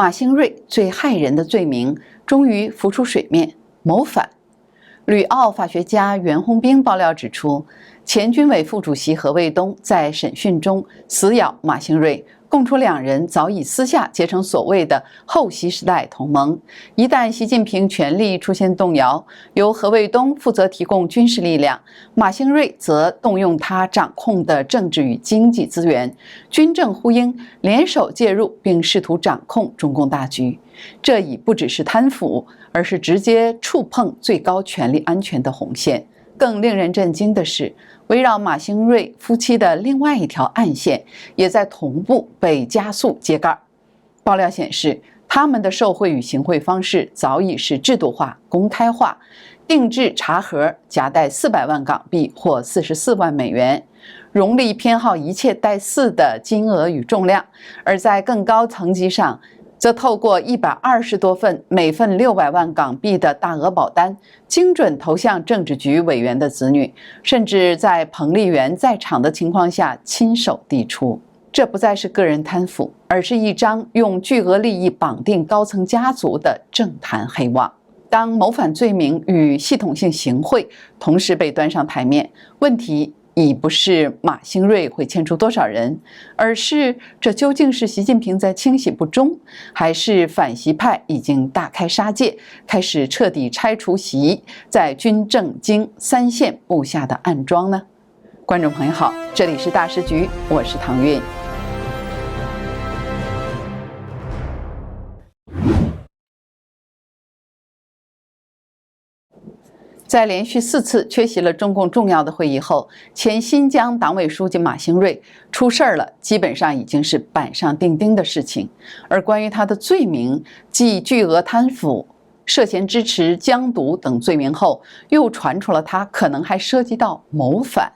马兴瑞最骇人的罪名终于浮出水面，谋反。旅澳法学家袁宏兵爆料指出，前军委副主席何卫东在审讯中死咬马兴瑞，供出两人早已私下结成所谓的后习时代同盟。一旦习近平权力出现动摇，由何卫东负责提供军事力量，马兴瑞则动用他掌控的政治与经济资源，军政呼应，联手介入，并试图掌控中共大局。这已不只是贪腐，而是直接触碰最高权力安全的红线。更令人震惊的是，围绕马兴瑞夫妻的另外一条暗线也在同步被加速揭盖。爆料显示，他们的受贿与行贿方式早已是制度化、公开化，定制茶盒夹带400万港币或44万美元，荣利偏好一切带4的金额与重量，而在更高层级上，则透过120多份每份600万港币的大额保单，精准投向政治局委员的子女，甚至在彭丽媛在场的情况下亲手递出。这不再是个人贪腐，而是一张用巨额利益绑定高层家族的政坛黑网。当谋反罪名与系统性行贿同时被端上台面，问题已不是马兴瑞会牵出多少人，而是这究竟是习近平在清洗不忠，还是反习派已经大开杀戒，开始彻底拆除习在军政经3线布下的暗桩呢？观众朋友好，这里是大时局，我是唐韵。在连续4次缺席了中共重要的会议后，前新疆党委书记马兴瑞出事了，基本上已经是板上钉钉的事情。而关于他的罪名，继巨额贪腐、涉嫌支持疆独等罪名后，又传出了他可能还涉及到谋反。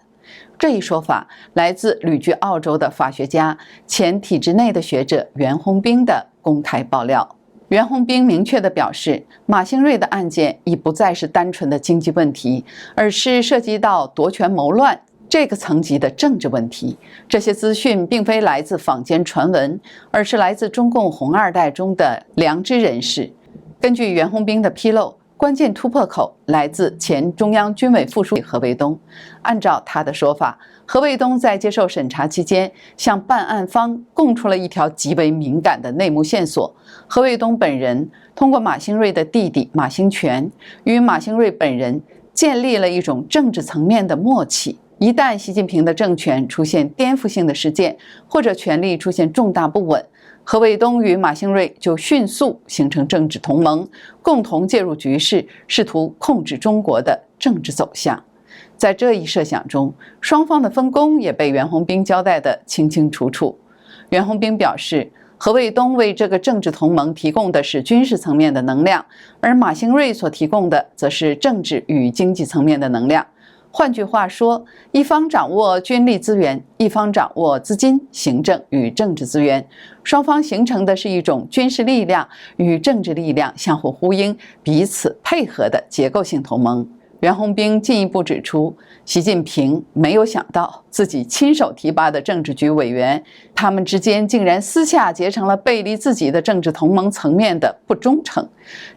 这一说法来自旅居澳洲的法学家、前体制内的学者袁宏兵的公开爆料。袁宏兵明确地表示，马兴瑞的案件已不再是单纯的经济问题，而是涉及到夺权谋乱这个层级的政治问题。这些资讯并非来自坊间传闻，而是来自中共红二代中的良知人士。根据袁宏兵的披露，关键突破口来自前中央军委副书记何卫东。按照他的说法，何卫东在接受审查期间，向办案方供出了一条极为敏感的内幕线索。何卫东本人通过马兴瑞的弟弟马兴全，与马兴瑞本人建立了一种政治层面的默契。一旦习近平的政权出现颠覆性的事件，或者权力出现重大不稳，何卫东与马兴瑞就迅速形成政治同盟，共同介入局势，试图控制中国的政治走向。在这一设想中，双方的分工也被袁宏兵交代得清清楚楚。袁宏兵表示，何卫东为这个政治同盟提供的是军事层面的能量，而马兴瑞所提供的则是政治与经济层面的能量。换句话说，一方掌握军力资源，一方掌握资金、行政与政治资源，双方形成的是一种军事力量与政治力量相互呼应、彼此配合的结构性同盟。袁宏兵进一步指出，习近平没有想到自己亲手提拔的政治局委员，他们之间竟然私下结成了背离自己的政治同盟层面的不忠诚，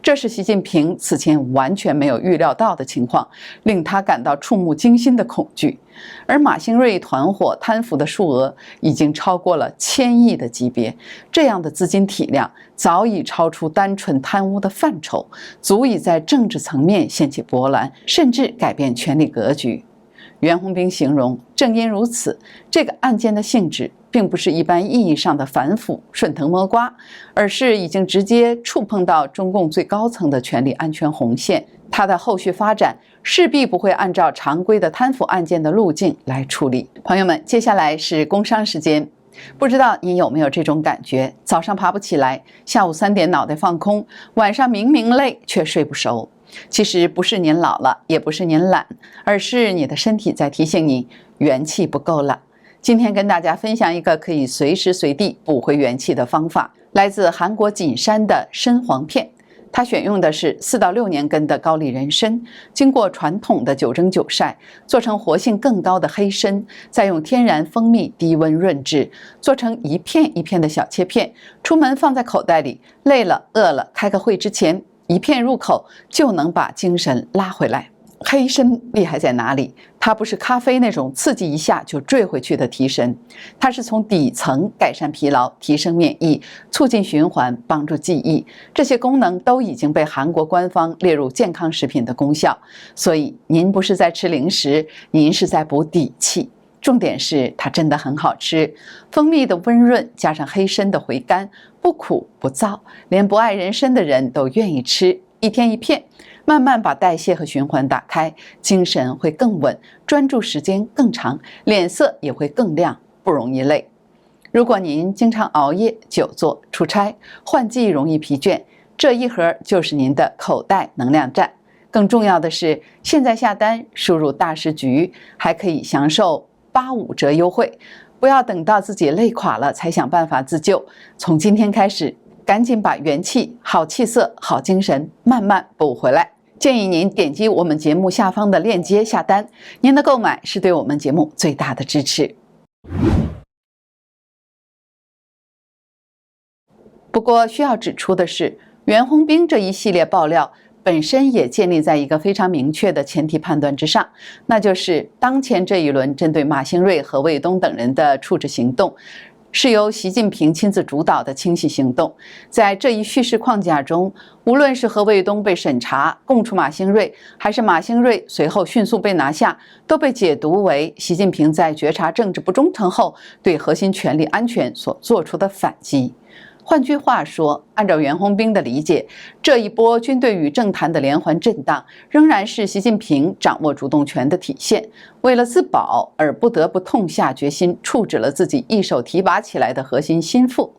这是习近平此前完全没有预料到的情况，令他感到触目惊心的恐惧。而马兴瑞团伙贪腐的数额已经超过了1000亿的级别，这样的资金体量早已超出单纯贪污的范畴，足以在政治层面掀起波澜，甚至改变权力格局。袁宏兵形容，正因如此，这个案件的性质并不是一般意义上的反腐、顺藤摸瓜，而是已经直接触碰到中共最高层的权力安全红线。它的后续发展势必不会按照常规的贪腐案件的路径来处理。朋友们，接下来是工商时间。不知道你有没有这种感觉，早上爬不起来，下午3点脑袋放空，晚上明明累却睡不熟。其实不是您老了，也不是您懒，而是你的身体在提醒你元气不够了。今天跟大家分享一个可以随时随地补回元气的方法，来自韩国锦山的参黄片。他选用的是4到6年根的高丽人参，经过传统的9蒸9晒，做成活性更高的黑参，再用天然蜂蜜低温润制，做成一片一片的小切片，出门放在口袋里，累了饿了开个会之前，一片入口就能把精神拉回来。黑参厉害在哪里？它不是咖啡那种刺激一下就坠回去的提神，它是从底层改善疲劳、提升免疫、促进循环、帮助记忆，这些功能都已经被韩国官方列入健康食品的功效。所以您不是在吃零食，您是在补底气。重点是它真的很好吃，蜂蜜的温润加上黑参的回甘，不苦不燥，连不爱人参的人都愿意吃。一天一片，慢慢把代谢和循环打开，精神会更稳，专注时间更长，脸色也会更亮，不容易累。如果您经常熬夜、久坐、出差，换季容易疲倦，这一盒就是您的口袋能量站。更重要的是，现在下单输入大师局，还可以享受85折优惠。不要等到自己累垮了才想办法自救，从今天开始，赶紧把元气、好气色、好精神慢慢补回来。建议您点击我们节目下方的链接下单，您的购买是对我们节目最大的支持。不过需要指出的是，袁弘彬这一系列爆料本身也建立在一个非常明确的前提判断之上，那就是当前这一轮针对马兴瑞、何卫东等人的处置行动是由习近平亲自主导的清洗行动。在这一叙事框架中，无论是何卫东被审查供出马兴瑞，还是马兴瑞随后迅速被拿下，都被解读为习近平在觉察政治不忠诚后对核心权力安全所做出的反击。换句话说，按照袁弘彬的理解，这一波军队与政坛的连环震荡仍然是习近平掌握主动权的体现，为了自保而不得不痛下决心处置了自己一手提拔起来的核心心腹。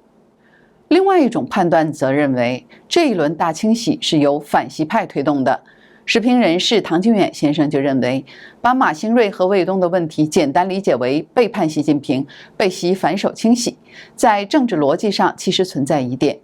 另外一种判断则认为，这一轮大清洗是由反习派推动的。时评人士唐金远先生就认为，把马兴瑞和卫东的问题简单理解为背叛习近平、被习反手清洗，在政治逻辑上其实存在疑点。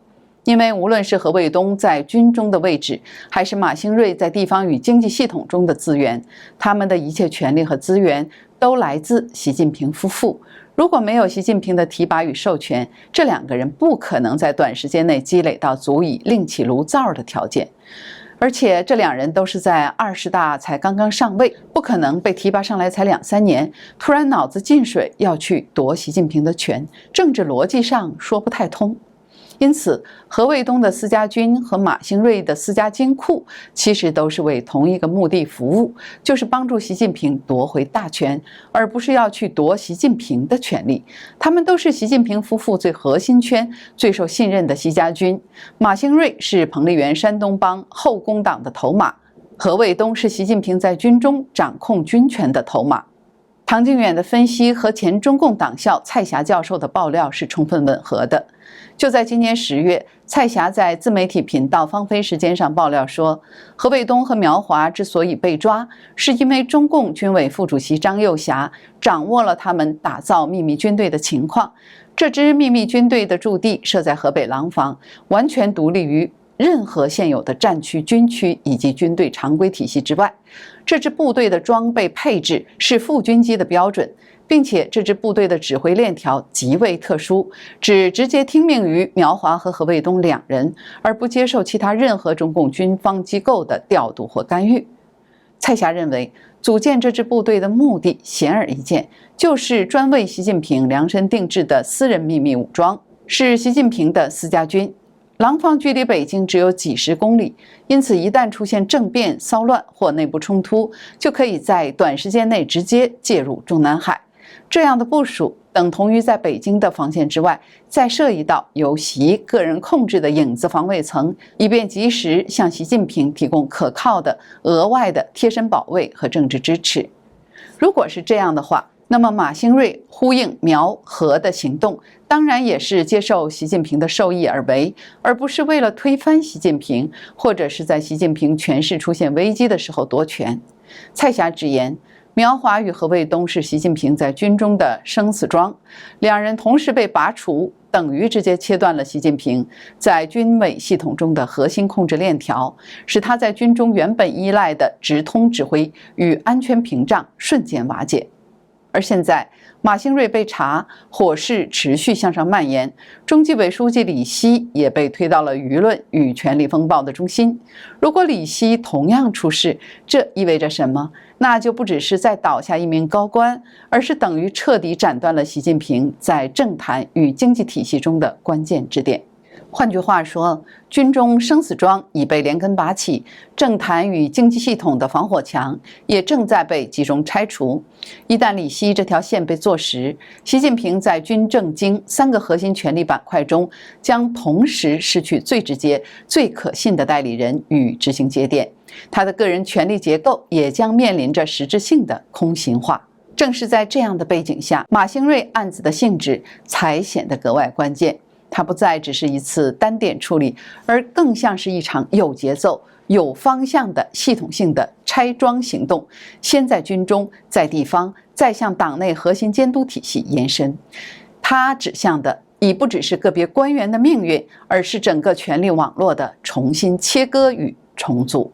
因为无论是何卫东在军中的位置，还是马兴瑞在地方与经济系统中的资源，他们的一切权力和资源都来自习近平夫妇。如果没有习近平的提拔与授权，这两个人不可能在短时间内积累到足以另起炉灶的条件。而且这两人都是在20大才刚刚上位，不可能被提拔上来才2、3年，突然脑子进水要去夺习近平的权，政治逻辑上说不太通。因此，何卫东的私家军和马兴瑞的私家金库其实都是为同一个目的服务，就是帮助习近平夺回大权，而不是要去夺习近平的权利。他们都是习近平夫妇最核心圈、最受信任的习家军。马兴瑞是彭丽媛山东帮后工党的头马，何卫东是习近平在军中掌控军权的头马。唐靖远的分析和前中共党校蔡霞教授的爆料是充分吻合的。就在今年10月，蔡霞在自媒体频道芳菲时间上爆料说，何卫东和苗华之所以被抓，是因为中共军委副主席张又侠掌握了他们打造秘密军队的情况。这支秘密军队的驻地设在河北廊坊，完全独立于任何现有的战区、军区以及军队常规体系之外。这支部队的装备配置是副军机的标准，并且这支部队的指挥链条极为特殊，只直接听命于苗华和何卫东2人，而不接受其他任何中共军方机构的调度或干预。蔡霞认为，组建这支部队的目的显而易见，就是专为习近平量身定制的私人秘密武装，是习近平的私家军。廊坊距离北京只有几十公里，因此一旦出现政变、骚乱或内部冲突，就可以在短时间内直接介入中南海。这样的部署等同于在北京的防线之外再设一道由习个人控制的影子防卫层，以便及时向习近平提供可靠的额外的贴身保卫和政治支持。如果是这样的话，那么马兴瑞呼应苗何的行动当然也是接受习近平的授意而为，而不是为了推翻习近平，或者是在习近平权势出现危机的时候夺权。蔡霞直言，苗华与何卫东是习近平在军中的生死桩，2人同时被拔除，等于直接切断了习近平在军委系统中的核心控制链条，使他在军中原本依赖的直通指挥与安全屏障瞬间瓦解。而现在，马兴瑞被查，火势持续向上蔓延，中纪委书记李希也被推到了舆论与权力风暴的中心。如果李希同样出事，这意味着什么？那就不只是再倒下一名高官，而是等于彻底斩断了习近平在政坛与经济体系中的关键支点。换句话说，军中生死桩已被连根拔起，政坛与经济系统的防火墙也正在被集中拆除。一旦李希这条线被坐实，习近平在军政经三个核心权力板块中将同时失去最直接、最可信的代理人与执行节点，他的个人权力结构也将面临着实质性的空心化。正是在这样的背景下，马兴瑞案子的性质才显得格外关键。它不再只是一次单点处理，而更像是一场有节奏、有方向的系统性的拆装行动，先在军中，在地方，再向党内核心监督体系延伸。它指向的已不只是个别官员的命运，而是整个权力网络的重新切割与重组。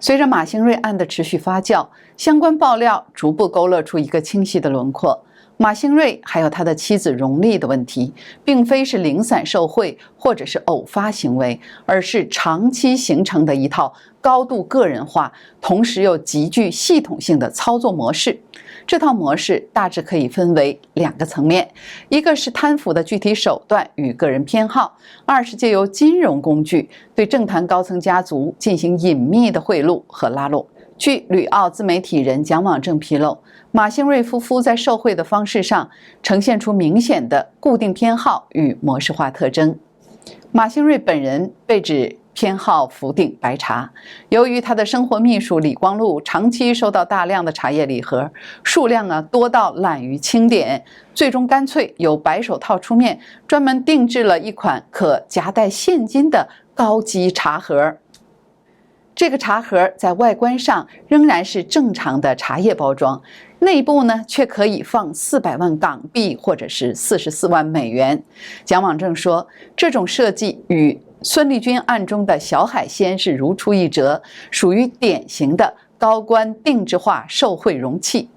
随着马兴瑞案的持续发酵，相关爆料逐步勾勒出一个清晰的轮廓。马兴瑞还有他的妻子荣丽的问题，并非是零散受贿或者是偶发行为，而是长期形成的一套高度个人化，同时又极具系统性的操作模式。这套模式大致可以分为两个层面，一个是贪腐的具体手段与个人偏好，二是借由金融工具对政坛高层家族进行隐秘的贿赂和拉拢。据旅澳自媒体人蒋网正披露，马兴瑞夫妇在受贿的方式上呈现出明显的固定偏好与模式化特征。马兴瑞本人被指偏好福鼎白茶，由于他的生活秘书李光禄长期收到大量的茶叶礼盒，数量多到懒于清点，最终干脆由白手套出面，专门定制了一款可夹带现金的高级茶盒。这个茶盒在外观上仍然是正常的茶叶包装，内部呢却可以放400万港币或者是44万美元。蒋网正说，这种设计与孙立军案中的小海鲜是如出一辙，属于典型的高官定制化受贿容器。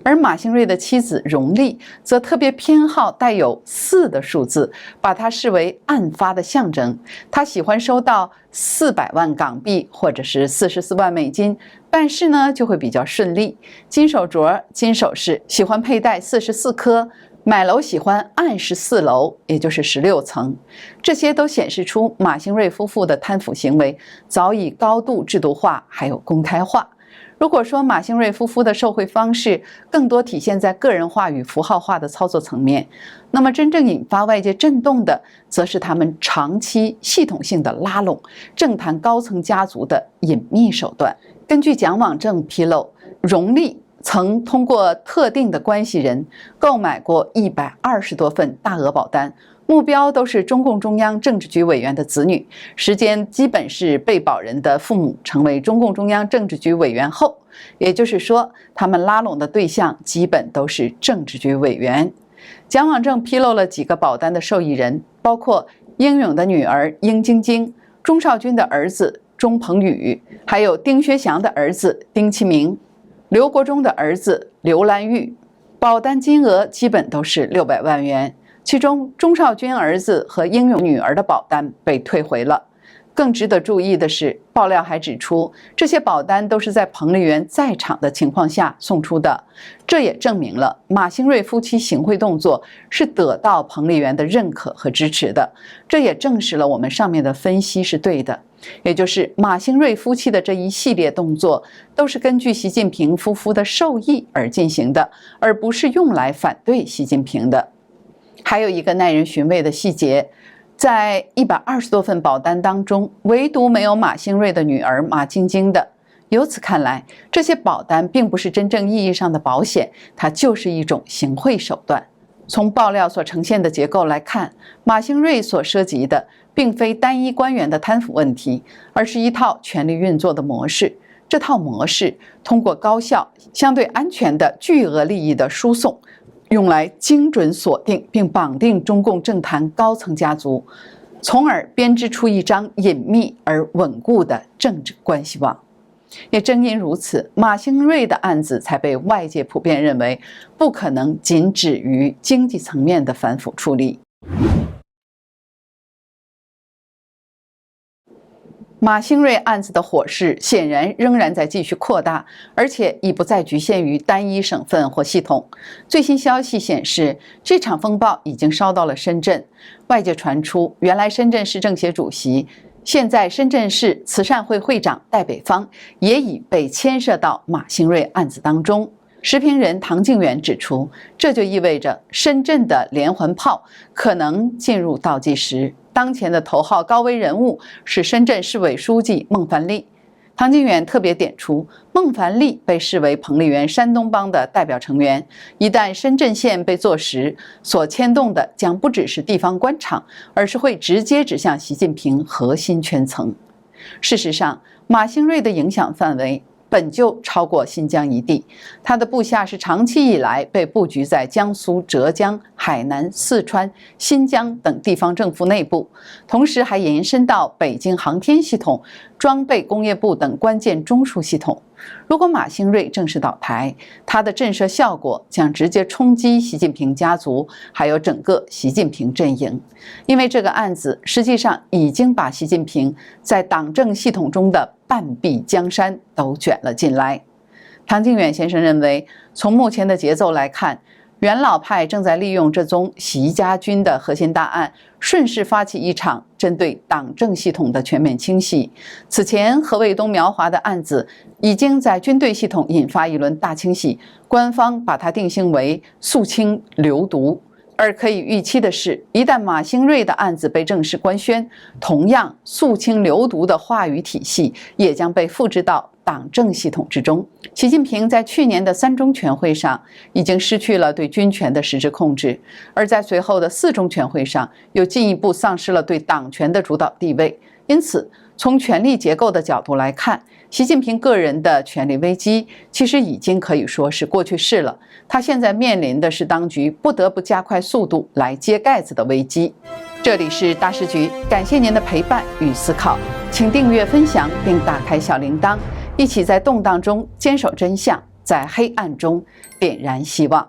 而马兴瑞的妻子荣丽则特别偏好带有4的数字，把它视为案发的象征。他喜欢收到400万港币或者是44万美金，办事呢就会比较顺利。金手镯、金首饰喜欢佩戴44颗，买楼喜欢按时4楼，也就是16层。这些都显示出马兴瑞夫妇的贪腐行为早已高度制度化，还有公开化。如果说马兴瑞夫妇的受贿方式更多体现在个人化与符号化的操作层面，那么真正引发外界震动的，则是他们长期系统性的拉拢政坛高层家族的隐秘手段。根据蒋网正披露，荣丽曾通过特定的关系人购买过120多份大额保单，目标都是中共中央政治局委员的子女，时间基本是被保人的父母成为中共中央政治局委员后，也就是说，他们拉拢的对象基本都是政治局委员。蒋网正披露了几个保单的受益人，包括英勇的女儿英晶晶、钟少军的儿子钟鹏宇，还有丁薛祥的儿子丁其明、刘国忠的儿子刘兰玉。保单金额基本都是600万元。其中，钟少军儿子和英勇女儿的保单被退回了。更值得注意的是，爆料还指出，这些保单都是在彭丽媛在场的情况下送出的，这也证明了马兴瑞夫妻行贿动作是得到彭丽媛的认可和支持的。这也证实了我们上面的分析是对的，也就是马兴瑞夫妻的这一系列动作都是根据习近平夫妇的授意而进行的，而不是用来反对习近平的。还有一个耐人寻味的细节，在120多份保单当中，唯独没有马兴瑞的女儿马晶晶的。由此看来，这些保单并不是真正意义上的保险，它就是一种行贿手段。从爆料所呈现的结构来看，马兴瑞所涉及的并非单一官员的贪腐问题，而是一套权力运作的模式。这套模式通过高效、相对安全的巨额利益的输送，用来精准锁定并绑定中共政坛高层家族，从而编织出一张隐秘而稳固的政治关系网。也正因如此，马兴瑞的案子才被外界普遍认为不可能仅止于经济层面的反腐处理。马兴瑞案子的火势显然仍然在继续扩大，而且已不再局限于单一省份或系统。最新消息显示，这场风暴已经烧到了深圳。外界传出，原来深圳市政协主席，现在深圳市慈善会会长戴北方也已被牵涉到马兴瑞案子当中。时评人唐靖远指出，这就意味着深圳的连环炮可能进入倒计时。当前的头号高危人物是深圳市委书记孟凡利。唐靖远特别点出，孟凡利被视为彭丽媛山东帮的代表成员，一旦深圳县被坐实，所牵动的将不只是地方官场，而是会直接指向习近平核心圈层。事实上，马兴瑞的影响范围本就超过新疆一地，他的部下是长期以来被布局在江苏、浙江、海南、四川、新疆等地方政府内部，同时还延伸到北京航天系统、装备工业部等关键中枢系统。如果马兴瑞正式倒台，他的震慑效果将直接冲击习近平家族，还有整个习近平阵营。因为这个案子实际上已经把习近平在党政系统中的半壁江山都卷了进来。唐靖远先生认为，从目前的节奏来看，元老派正在利用这宗习家军的核心大案，顺势发起一场针对党政系统的全面清洗。此前何卫东、苗华的案子已经在军队系统引发一轮大清洗，官方把它定性为肃清流毒。而可以预期的是，一旦马兴瑞的案子被正式官宣，同样肃清流毒的话语体系也将被复制到党政系统之中。习近平在去年的3中全会上已经失去了对军权的实质控制，而在随后的4中全会上又进一步丧失了对党权的主导地位。因此，从权力结构的角度来看，习近平个人的权力危机其实已经可以说是过去式了。他现在面临的是当局不得不加快速度来揭盖子的危机。这里是大时局，感谢您的陪伴与思考，请订阅、分享并打开小铃铛，一起在动荡中坚守真相，在黑暗中点燃希望。